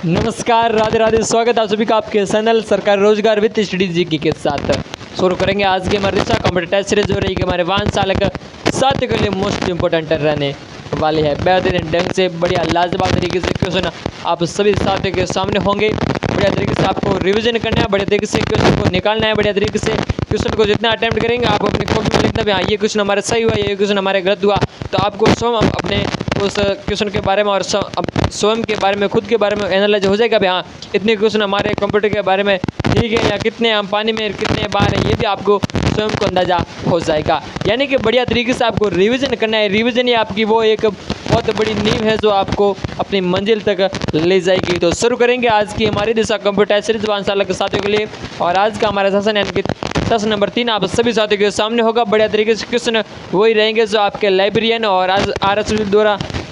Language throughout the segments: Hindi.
नमस्कार, राधे राधे। स्वागत है आप सभी का आपके चैनल सरकार रोजगार विद स्टडी जीके के साथ। शुरू करेंगे आज की हमारी कंप्यूटर टेस्ट सीरीज हो रही है कि हमारे वाहन चालक साथियों के लिए मोस्ट इंपोर्टेंट रहने वाली है। बेहतरीन ढंग से बढ़िया लाजवाब तरीके से क्वेश्चन आप सभी साथियों के सामने होंगे। बढ़िया तरीके से आपको रिवीजन करना है, बढ़िया तरीके से क्वेश्चन को निकालना है। बढ़िया तरीके से क्वेश्चन को जितना अटेम्प्ट करेंगे आप अपनी कॉपी में लिखना भी, हाँ ये क्वेश्चन हमारा सही हुआ, ये क्वेश्चन हमारे गलत हुआ, तो आपको स्वयं अपने उस क्वेश्चन के बारे में और स्वयं के बारे में, खुद के बारे में एनालाइज हो जाएगा भी हाँ इतने क्वेश्चन हमारे कंप्यूटर के बारे में ठीक है, या कितने हम पानी में कितने बार हैं, ये भी आपको स्वयं को अंदाजा हो जाएगा। यानी कि बढ़िया तरीके से आपको रिवीजन करना है। रिवीजन ही आपकी वो एक बहुत बड़ी नींव है जो आपको अपनी मंजिल तक ले जाएगी। तो शुरू करेंगे आज की हमारी दिशा कंप्यूटर सीरीज वाहन चालक साथियों के लिए। और आज का हमारा सेशन यानी कि सेशन नंबर 3 आप सभी साथियों के सामने होगा। बढ़िया तरीके से क्वेश्चन वही रहेंगे जो आपके लाइब्रेरियन और आज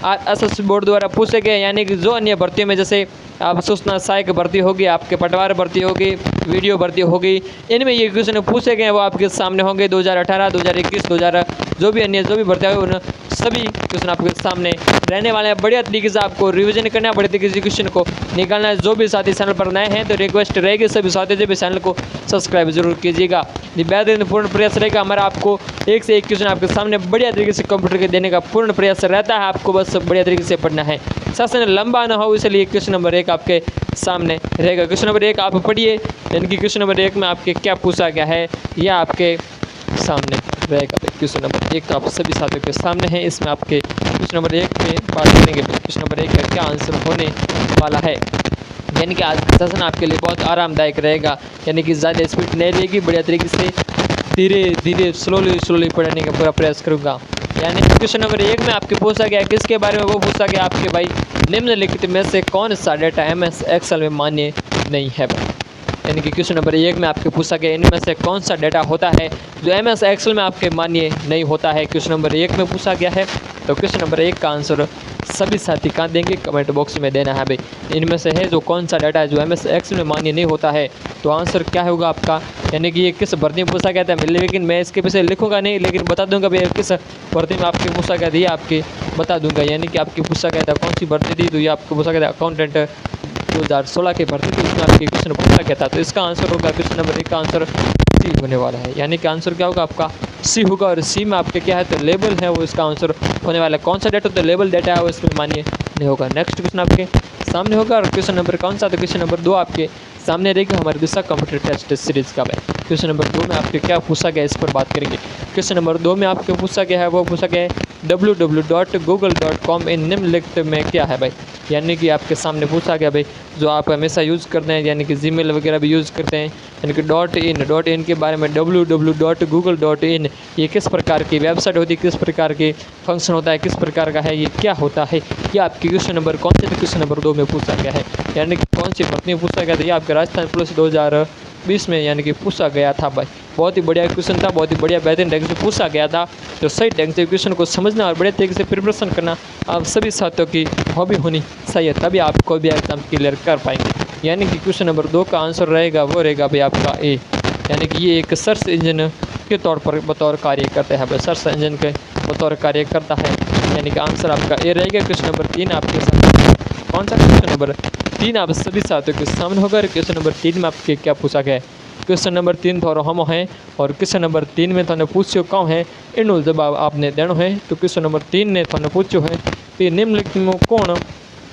एसएससी बोर्ड द्वारा पूछे गए, यानी कि जो अन्य भर्तियों में जैसे आप सूचना सहायक भर्ती होगी, आपके पटवार भर्ती होगी, वीडियो भर्ती होगी, इनमें ये क्वेश्चन पूछे गए वो आपके सामने होंगे। 2018, 2021, 2000 जो भी भर्तियाँ हुई उन सभी क्वेश्चन आपके सामने रहने वाले हैं। बढ़िया तरीके से आपको रिवीजन करना है, बढ़िया तरीके से क्वेश्चन को निकालना है। जो भी साथी चैनल पर नए हैं तो रिक्वेस्ट रहेगी सभी साथी जो भी चैनल को सब्सक्राइब जरूर कीजिएगा। बेहतरीन पूर्ण प्रयास रहेगा हमारा, आपको एक से एक क्वेश्चन आपके सामने बढ़िया तरीके से कंप्यूटर के देने का पूर्ण प्रयास रहता है। आपको बस बढ़िया तरीके से पढ़ना है, सेशन लंबा ना हो, इसलिए क्वेश्चन नंबर 1 आपके सामने रहेगा। क्वेश्चन नंबर 1 आप पढ़िए, यानी कि क्वेश्चन नंबर 1 में आपके क्या पूछा गया है यह आपके सामने रहेगा। क्वेश्चन नंबर 1 आप सभी साथियों के सामने है। इसमें आपके क्वेश्चन नंबर 1 में बात करेंगे क्वेश्चन नंबर 1 का क्या आंसर होने वाला है। यानी कि आज का सेशन आपके लिए बहुत आरामदायक रहेगा, यानी कि ज़्यादा स्पीड नहीं रहेगी। बढ़िया तरीके से धीरे धीरे स्लोली पढ़ने का पूरा प्रयास करूँगा। यानी क्वेश्चन नंबर 1 में आपके पूछा गया किसके बारे में, वो पूछा गया आपके भाई निम्नलिखित में से कौन सा डेटा MS एक्सेल में मान्य नहीं है। यानी कि क्वेश्चन नंबर 1 में आपके पूछा गया इनमें से कौन सा डेटा होता है जो MS एक्सेल में आपके मान्य नहीं होता है। क्वेश्चन नंबर 1 में पूछा गया है। तो क्वेश्चन नंबर 1 का आंसर सभी साथी कहाँ देंगे, कमेंट बॉक्स में देना है भाई। इनमें से है जो कौन सा डाटा है जो MS एक्सेल में मान्य नहीं होता है, तो आंसर क्या होगा आपका। यानी कि ये किस भर्ती में पूछा गया था, लेकिन मैं इसके पीछे लिखूंगा नहीं, लेकिन बता दूंगा भाई किस भर्ती में आपके पूछा गया था, ये आपके बता दूंगा। यानी कि आपके पूछा गया था कौन सी भर्ती थी, तो ये आपको पूछा गया था अकाउंटेंट 2016 की भर्ती थी, उसमें आपके क्वेश्चन पूछा गया था। तो इसका आंसर होगा क्वेश्चन नंबर 1 का आंसर सी होने वाला है। यानी कि आंसर क्या होगा आपका सी होगा। और सी में आपके क्या है तो लेबल है, वो इसका आंसर होने वाला है। कौन सा डेटा तो लेबल डेटा है वो इसमें मान्य नहीं होगा। नेक्स्ट क्वेश्चन आपके सामने होगा। और क्वेश्चन नंबर कौन सा, तो क्वेश्चन नंबर 2 आपके सामने रहेगा हमारे दिशा कंप्यूटर टेस्ट सीरीज का। क्वेश्चन नंबर 2 में आपके क्या पूछा गया इस पर बात करेंगे। क्वेश्चन नंबर 2 में आपके पूछा गया है वो पूछा गया है www.google.com इन निम्नलिखित में क्या है भाई। यानी कि आपके सामने पूछा गया भाई जो आप हमेशा यूज़ करते हैं, यानी कि जीमेल वगैरह भी यूज़ करते हैं, यानी कि .in के बारे में www.google.in ये किस प्रकार की वेबसाइट होती है, किस प्रकार के फंक्शन होता है, किस प्रकार का है, ये क्या होता है, ये आपके क्वेश्चन नंबर कौन से क्वेश्चन नंबर 2 में पूछा गया है। यानी कि कौन सी भर्ती में पूछा गया था, ये आपके राजस्थान पुलिस 2020 में यानी कि पूछा गया था भाई। बहुत ही बढ़िया क्वेश्चन था, बहुत ही बढ़िया बेहतरीन ढंग से पूछा गया था। तो सही ढंग से क्वेश्चन को समझना और बढ़िया तरीके से प्रिपरेशन करना आप सभी साथियों की हॉबी होनी चाहिए, तभी आप कोई भी एग्जाम क्लियर कर पाएंगे। यानी कि क्वेश्चन नंबर 2 का आंसर रहेगा वो रहेगा भाई आपका ए। यानी कि ये एक सर्च इंजन के तौर पर बतौर कार्य करता है भाई, सर्च इंजन के बतौर कार्य करता है। यानी कि आंसर आपका ए रहेगा। क्वेश्चन नंबर 3 आपके सामने कौन सा, क्वेश्चन नंबर 3 आप सभी साथियों के सामने होगा। क्वेश्चन नंबर 3 में आपके क्या पूछा गया है। क्वेश्चन नंबर 3 थोड़ा हम हैं और क्वेश्चन नंबर 3 में थाने पूछो कौन है इन जवाब आपने देना है। तो क्वेश्चन नंबर 3 ने थाने पूछो है कि निम्नलिखित में कौन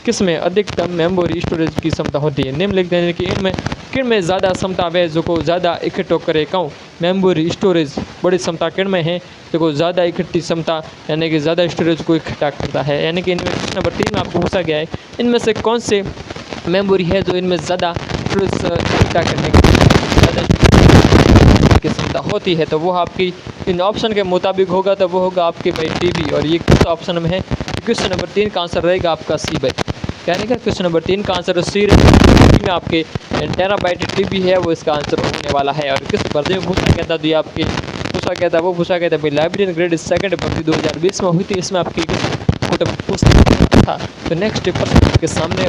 किस में अधिकतम मेमोरी स्टोरेज की क्षमता होती है। निम्नलिखित यानी कि इनमें किन में ज़्यादा क्षमता है जो को ज़्यादा इकट्ठो करे कहूँ मेमोरी स्टोरेज बड़ी क्षमता किन में है जो को ज़्यादा इकट्ठी क्षमता यानी कि ज़्यादा स्टोरेज को इकट्ठा करता है। यानी कि इनमें क्वेश्चन नंबर 3 में आपको पूछा गया है इनमें से कौन से मेमोरी है जो इनमें ज़्यादा स्टोरेज इकट्ठा करने की क्षमता होती है। तो वो आपकी इन ऑप्शन के मुताबिक होगा, तो वो होगा आपके भाई टीबी। और ये किस ऑप्शन में है, क्वेश्चन नंबर 3 का आंसर रहेगा आपका सी भाई। यानी कि क्वेश्चन नंबर 3 का आंसर सी में आपके टेराबाइट टीबी है वो इसका आंसर होने वाला है। और किस भर्ती में पूछा गया था, तो ये आपके पूछा गया था वो पूछा गया था भाई लाइब्रेरियन ग्रेड 2 भर्ती 2020 में हुई थी। इसमें आपकी था। तो नेक्स्ट प्रश्न के सामने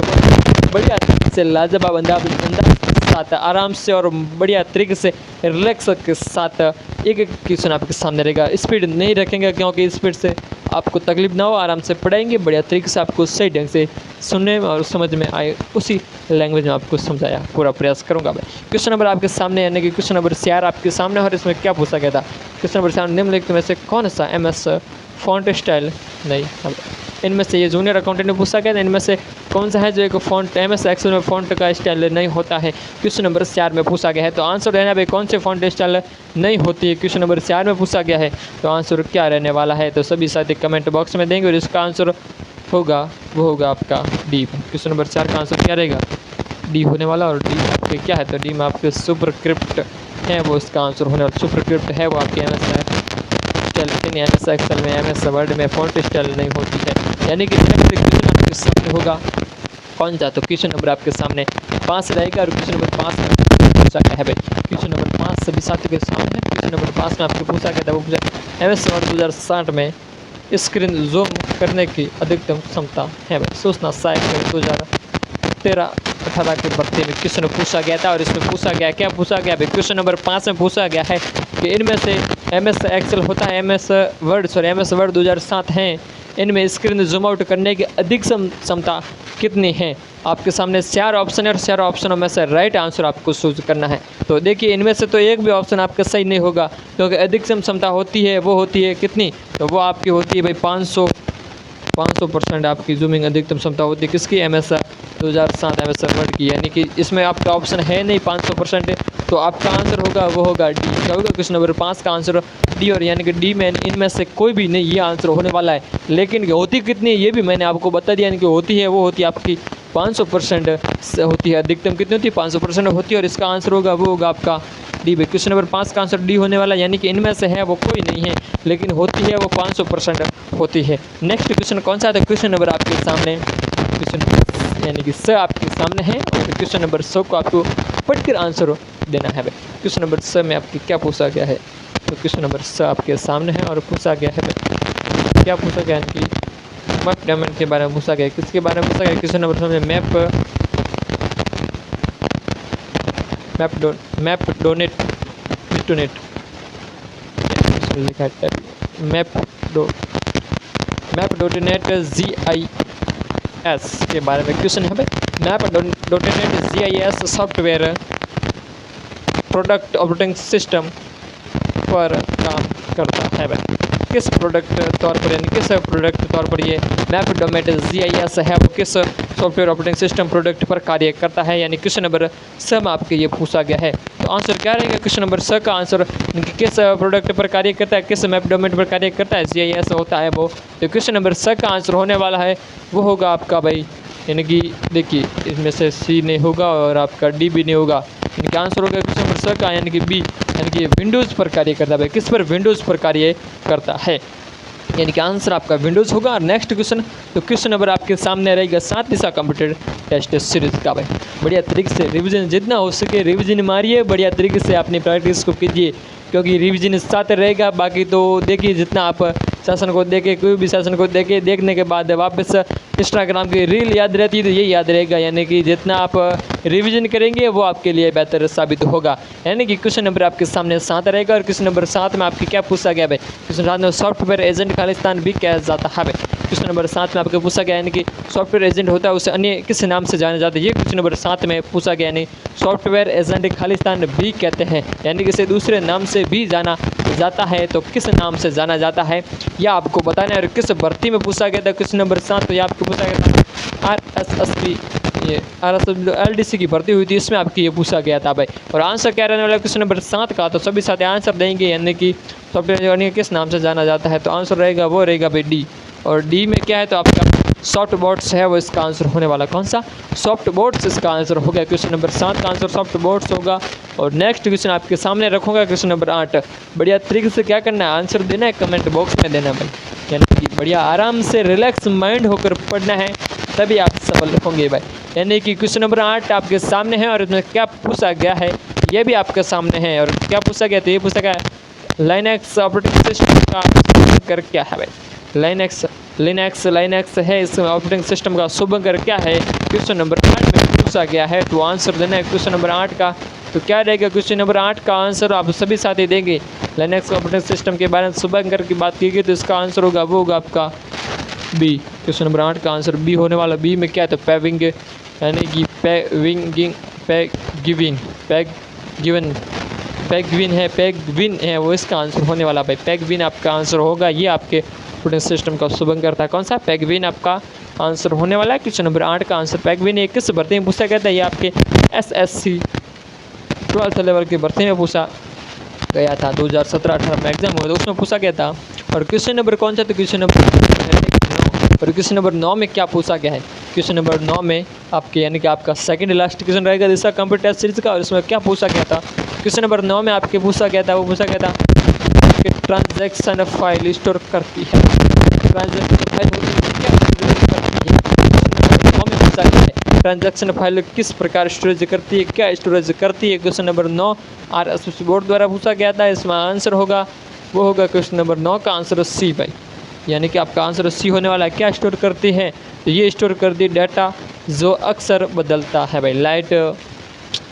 बढ़िया से लाजवाब अंदाज साथ आराम से और बढ़िया तरीके से रिलैक्स के साथ एक क्वेश्चन आपके सामने रहेगा। स्पीड नहीं रखेंगे क्योंकि स्पीड से आपको तकलीफ ना हो, आराम से पढ़ाएंगे, बढ़िया तरीके से आपको सही ढंग से सुनने में और समझ में आए उसी लैंग्वेज में आपको समझाया पूरा प्रयास करूंगा मैं। क्वेश्चन नंबर आपके सामने यानी कि क्वेश्चन नंबर 4 आपके सामने, और इसमें क्या पूछा गया था। क्वेश्चन नंबर 4 निम्नलिखित में से कौन सा MS फॉन्ट स्टाइल नहीं, इनमें से ये जूनियर अकाउंटेंट ने पूछा गया था, इनमें से कौन सा है जो एक फॉन्ट MS एक्सेल में फॉन्ट का स्टाइल नहीं होता है, क्वेश्चन नंबर 4 में पूछा गया है। तो आंसर रहना भाई कौन से फॉन्ट स्टाइल नहीं होती है, क्वेश्चन नंबर 4 में पूछा गया है। तो आंसर क्या रहने वाला है, तो सभी साथी कमेंट बॉक्स में देंगे और इसका आंसर होगा वो होगा आपका डी। क्वेश्चन नंबर 4 का आंसर क्या रहेगा, डी होने वाला। और डी आपके क्या है, तो डी में आपके सुपरस्क्रिप्ट है वो इसका आंसर होने वाला। सुपरस्क्रिप्ट है वो आपके MS स्टाइल, लेकिन MS एक्सेल में MS वर्ड में फॉन्ट स्टाइल नहीं होती है, यानी कि क्वेश्चन आपके सामने होगा कौन सा। तो क्वेश्चन नंबर आपके सामने 5 रहेगा और क्वेश्चन नंबर 5 में पूछा गया है भाई। क्वेश्चन नंबर 5 सभी साथियों के सामने है। क्वेश्चन नंबर 5 में आपको पूछा गया था वो पूछा MS वर्ड 2060 में स्क्रीन जूम करने की अधिकतम क्षमता है भाई। सूचना सहायक 2013-18 के भर्ती में क्वेश्चन पूछा गया था, और इसमें पूछा गया क्या पूछा गया भाई। क्वेश्चन नंबर 5 में पूछा गया है कि इनमें से MS एक्सेल होता है MS वर्ड 2007 हैं, इनमें स्क्रीन जूम आउट करने की अधिकतम क्षमता कितनी है। आपके सामने 4 ऑप्शन है और 4 ऑप्शनों में से राइट आंसर आपको चूज करना है। तो देखिए इनमें से तो एक भी ऑप्शन आपका सही नहीं होगा, क्योंकि अधिकतम क्षमता होती है वो होती है कितनी, तो वो आपकी होती है भाई 500% आपकी जूमिंग अधिकतम क्षमता होती है किसकी, MS 2007 MS वर्ड की, यानी कि इसमें आपका ऑप्शन है नहीं 500%, तो आपका आंसर होगा वो होगा डी। क्या होगा, क्वेश्चन नंबर 5 का आंसर डी, और यानी कि डी में इनमें से कोई भी नहीं ये आंसर होने वाला है। लेकिन होती कितनी है ये भी मैंने आपको बता दिया, यानी कि होती है वो होती है आपकी 500% होती है, अधिकतम कितनी होती है 500% होती है, और इसका आंसर होगा वो होगा आपका डी। क्वेश्चन नंबर 5 का आंसर डी होने वाला, यानी कि इनमें से है वो कोई नहीं है, लेकिन होती है वो 500% होती है। नेक्स्ट क्वेश्चन कौन सा था, क्वेश्चन नंबर आपके सामने क्वेश्चन यानी कि स आपके सामने है, और क्वेश्चन नंबर 100 को आपको पढ़कर आंसर देना है भाई। क्वेश्चन नंबर 100 में आपकी क्या पूछा गया है, तो क्वेश्चन नंबर 100 आपके सामने है और पूछा गया है भाई क्या पूछा गया, यानी कि मैप डायमंड के बारे में पूछा गया। किसके बारे में पूछा गया, क्वेश्चन नंबर 100 में मैप डोनेट लिखा है मैप.net GIS के बारे में क्वेश्चन है भाई। मैप.net GIS software product operating system पर काम करता है भाई। किस प्रोडक्ट तौर पर यानी किस प्रोडक्ट तौर पर ये मैप.net GIS है वो किस सॉफ्टवेयर ऑपरेटिंग सिस्टम प्रोडक्ट पर कार्य करता है, यानी क्वेश्चन नंबर 6 में आपके ये पूछा गया है। तो आंसर क्या रहेगा, क्वेश्चन नंबर 6 का आंसर किस प्रोडक्ट पर कार्य करता है, किस मैप.net पर कार्य करता है, GIS होता है वो। तो क्वेश्चन नंबर 6 का आंसर होने वाला है वो होगा आपका भाई, यानी कि देखिए इसमें से सी नहीं होगा और आपका डी भी नहीं होगा, यानी कि आंसर होगा क्वेश्चन नंबर 6 का, यानी कि बी, यानी कि विंडोज़ पर कार्य करता है। किस पर, विंडोज़ पर कार्य करता है, यानी कि आंसर आपका विंडोज़ होगा। और नेक्स्ट क्वेश्चन, तो क्वेश्चन नंबर आपके सामने रहेगा 7 दिशा कंप्यूटर टेस्ट सीरीज का भाई। बढ़िया तरीके से रिवीजन जितना हो सके रिवीजन मारिए, बढ़िया तरीके से अपनी प्रैक्टिस को कीजिए, क्योंकि रिवीजन साथ रहेगा। बाकी तो देखिए जितना आप सेशन को देखे, कोई भी सेशन को देखे, देखने के बाद वापस इंस्टाग्राम की रील याद रहती है तो ये याद रहेगा, यानी कि जितना आप रिवीजन करेंगे वो आपके लिए बेहतर साबित होगा। यानी कि क्वेश्चन नंबर आपके सामने 7 रहेगा, और क्वेश्चन नंबर 7 में आपके क्या पूछा गया भाई, क्वेश्चन 7 में सॉफ्टवेयर एजेंट खालिस्तान भी कहा जाता है भाई। क्वेश्चन नंबर 7 में आपको पूछा गया, यानी कि सॉफ्टवेयर एजेंट होता है उसे अन्य किस नाम से जाना जाता है, ये क्वेश्चन नंबर 7 में पूछा गया, यानी सॉफ्टवेयर एजेंट खालिस्तान भी कहते हैं, यानी कि इसे दूसरे नाम से भी जाना जाता है, तो किस नाम से जाना जाता है यह आपको बताना है। और किस भर्ती में पूछा गया था क्वेश्चन नंबर 7, तो यह आपको पूछा गया था RSSB, ये LDC की भर्ती हुई थी, इसमें आपकी ये पूछा गया था भाई। और आंसर क्या रहने वाला है क्वेश्चन नंबर 7 का, तो सभी साथ आंसर देंगे, यानी कि सॉफ्टवेयर किस नाम से जाना जाता है, तो आंसर रहेगा वो रहेगा भाई डी। और डी में क्या है, तो आपका सॉफ्ट बोर्ड्स है वो इसका आंसर होने वाला, कौन सा, सॉफ्ट बोर्ड्स इसका आंसर हो गया। क्वेश्चन नंबर 7 का आंसर सॉफ्ट बोर्ड्स होगा। और नेक्स्ट क्वेश्चन आपके सामने रखूँगा क्वेश्चन नंबर 8। बढ़िया तरीके से क्या करना है, आंसर देना है, कमेंट बॉक्स में देना भाई, यानी कि बढ़िया आराम से रिलैक्स माइंड होकर पढ़ना है, तभी आप सफल होंगे भाई। यानी कि क्वेश्चन नंबर 8 आपके सामने है, और इसमें क्या पूछा गया है ये भी आपके सामने है। और क्या पूछा गया, तो ये पूछा गया लाइनक्स ऑपरेटिंग सिस्टम का कर क्या है भाई, लाइनक्स है इस ऑपरेटिंग सिस्टम का शुभंकर क्या है, क्वेश्चन नंबर 8 में पूछा गया है। तो आंसर देना है क्वेश्चन नंबर 8 का तो क्या रहेगा क्वेश्चन नंबर 8 का आंसर आप सभी साथी देंगे। लिनक्स ऑपरेटिंग सिस्टम के बारे में शुभंकर की बात की गई तो इसका आंसर होगा वो होगा आपका बी। क्वेश्चन नंबर 8 का आंसर बी होने वाला। बी में क्या है तो पैविंग यानी कि पैगविन है वो इसका आंसर होने वाला भाई। पैगविन आपका आंसर होगा। ये आपके ऑपरेटिंग सिस्टम का शुभंकर था। कौन सा पैगविन आपका आंसर होने वाला है। क्वेश्चन नंबर 8 का आंसर पैगविन। ये किस भर्ती में पूछा गया था। ये आपके SSC 12th लेवल की भर्ती में पूछा गया था। 2017-18 में एग्जाम हुआ था उसमें पूछा गया था। और क्वेश्चन नंबर कौन सा तो क्वेश्चन नंबर 9। और क्वेश्चन नंबर 9 में क्या पूछा गया है। क्वेश्चन नंबर 9 में आपके यानी कि आपका सेकंड लास्ट क्वेश्चन रहेगा इसका कंप्यूटर टेस्ट सीरीज का। और इसमें क्या पूछा गया था। क्वेश्चन नंबर 9 में आपके पूछा गया था वो पूछा गया था कि ट्रांजैक्शन फाइल स्टोर करती है। ट्रांजैक्शन फाइल ट्रांजैक्शन फाइल किस प्रकार स्टोरेज करती है, क्या स्टोरेज करती है। क्वेश्चन नंबर 9 RSS बोर्ड द्वारा पूछा गया था। इसमें आंसर होगा वो होगा क्वेश्चन नंबर 9 का आंसर सी भाई। यानी कि आपका आंसर सी होने वाला है। क्या स्टोर करती है तो ये स्टोर करती है डाटा जो अक्सर बदलता है भाई। लाइट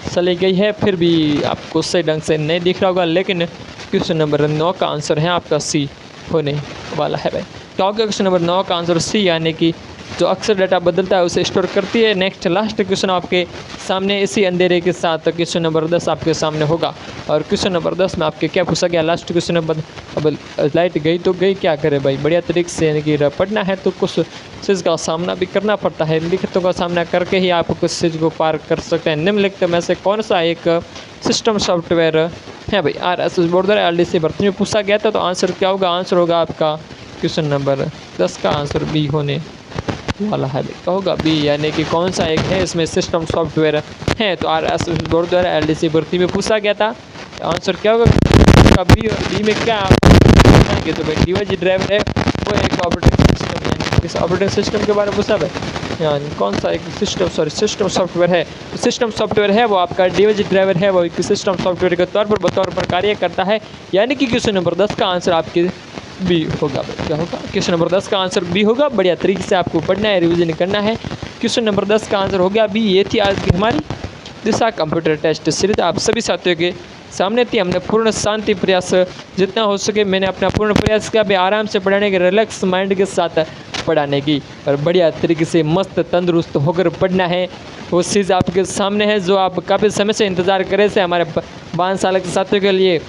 चली गई है फिर भी आपको सही ढंग से नहीं दिख रहा होगा, लेकिन क्वेश्चन नंबर 9 का आंसर है आपका सी होने वाला है भाई। क्या होगा क्वेश्चन नंबर 9 का आंसर सी यानी कि जो अक्सर डाटा बदलता है उसे स्टोर करती है। नेक्स्ट लास्ट क्वेश्चन आपके सामने इसी अंधेरे के साथ क्वेश्चन नंबर 10 आपके सामने होगा। और क्वेश्चन नंबर 10 में आपके क्या पूछा गया लास्ट क्वेश्चन नंबर। अब लाइट गई तो गई, क्या करे भाई। बढ़िया तरीके से यानी कि पढ़ना है तो कुछ चीज़ का सामना भी करना पड़ता है। लिखतों का सामना करके ही आप कुछ चीज़ को पार कर सकते हैं। निम्नलिखित में से कौन सा एक सिस्टम सॉफ्टवेयर है भाई। RSS बोर्ड द्वारा LDC भर्ती में पूछा गया था। तो आंसर क्या होगा। आंसर होगा आपका क्वेश्चन नंबर 10 का आंसर बी होने वाला है। क्या होगा बी यानी कि कौन सा एक है इसमें सिस्टम सॉफ्टवेयर है। तो RSS बोर्ड द्वारा LDC भर्ती में पूछा गया था। आंसर क्या होगा बी। और बी में क्या तो भाई DVG ड्राइवर है वो एक ऑपरेटिंग सिस्टम है। इस ऑपरेटिंग सिस्टम के बारे में पूछा है यानी कौन सा एक सिस्टम सॉफ्टवेयर है। तो सिस्टम सॉफ्टवेयर है वो आपका DVG ड्राइवर है वो एक सिस्टम सॉफ्टवेयर के तौर पर कार्य करता है। यानी कि क्वेश्चन नंबर 10 का आंसर आपके बी होगा। क्या होगा क्वेश्चन नंबर 10 का आंसर बी होगा। बढ़िया तरीके से आपको पढ़ना है, रिवीजन करना है। क्वेश्चन नंबर 10 का आंसर हो गया बी। ये थी आज की हमारी दिशा कंप्यूटर टेस्ट सीरीज। आप सभी साथियों के सामने थी। हमने पूर्ण शांति प्रयास जितना हो सके मैंने अपना पूर्ण प्रयास किया भी आराम से पढ़ाने के, रिलैक्स माइंड के साथ पढ़ाने की। और बढ़िया तरीके से मस्त तंदुरुस्त होकर पढ़ना है। वो चीज़ आपके सामने है जो आप काफ़ी समय से इंतज़ार करे से हमारे 5 साल के साथियों के लिए।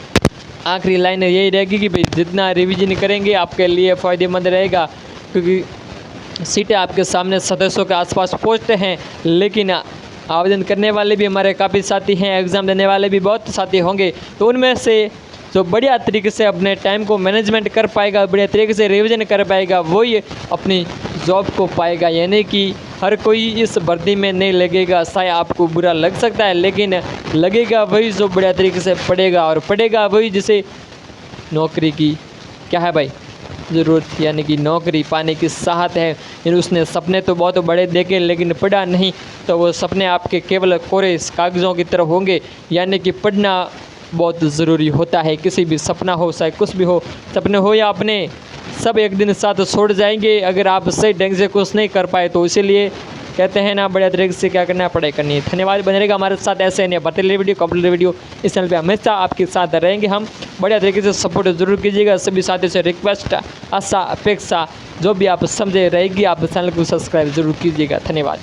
आखिरी लाइन यही रहेगी कि भाई जितना रिवीजन करेंगे आपके लिए फ़ायदेमंद रहेगा, क्योंकि सीटें आपके सामने सदस्यों के आसपास पहुंचते हैं, लेकिन आवेदन करने वाले भी हमारे काफ़ी साथी हैं, एग्ज़ाम देने वाले भी बहुत साथी होंगे। तो उनमें से जो बढ़िया तरीके से अपने टाइम को मैनेजमेंट कर पाएगा, बढ़िया तरीके से रिवीजन कर पाएगा, वही अपनी जॉब को पाएगा। यानी कि हर कोई इस भर्ती में नहीं लगेगा। शायद आपको बुरा लग सकता है, लेकिन लगेगा वही जो बढ़िया तरीके से पढ़ेगा, और पढ़ेगा वही जिसे नौकरी की क्या है भाई ज़रूरत, यानी कि नौकरी पाने की चाहत है। यानी उसने सपने तो बहुत बड़े देखे लेकिन पढ़ा नहीं, तो वो सपने आपके केवल कोरे कागज़ों की तरह होंगे। यानी कि पढ़ना बहुत ज़रूरी होता है। किसी भी सपना हो, चाहे कुछ भी हो, सपने हो या अपने, सब एक दिन साथ छोड़ जाएंगे अगर आप सही ढंग से कुछ नहीं कर पाए। तो इसीलिए कहते हैं ना, बढ़िया तरीके से क्या करना है, पढ़ाई करनी है। धन्यवाद। बने रहेगा हमारे साथ ऐसे नहीं बतले वीडियो, कंप्लीट वीडियो इस चैनल पे हमेशा आपके साथ रहेंगे हम। बढ़िया तरीके से सपोर्ट जरूर कीजिएगा। सभी साथियों से रिक्वेस्ट, आशा, अपेक्षा जो भी आप समझे रहेगी, आप चैनल को सब्सक्राइब जरूर कीजिएगा। धन्यवाद।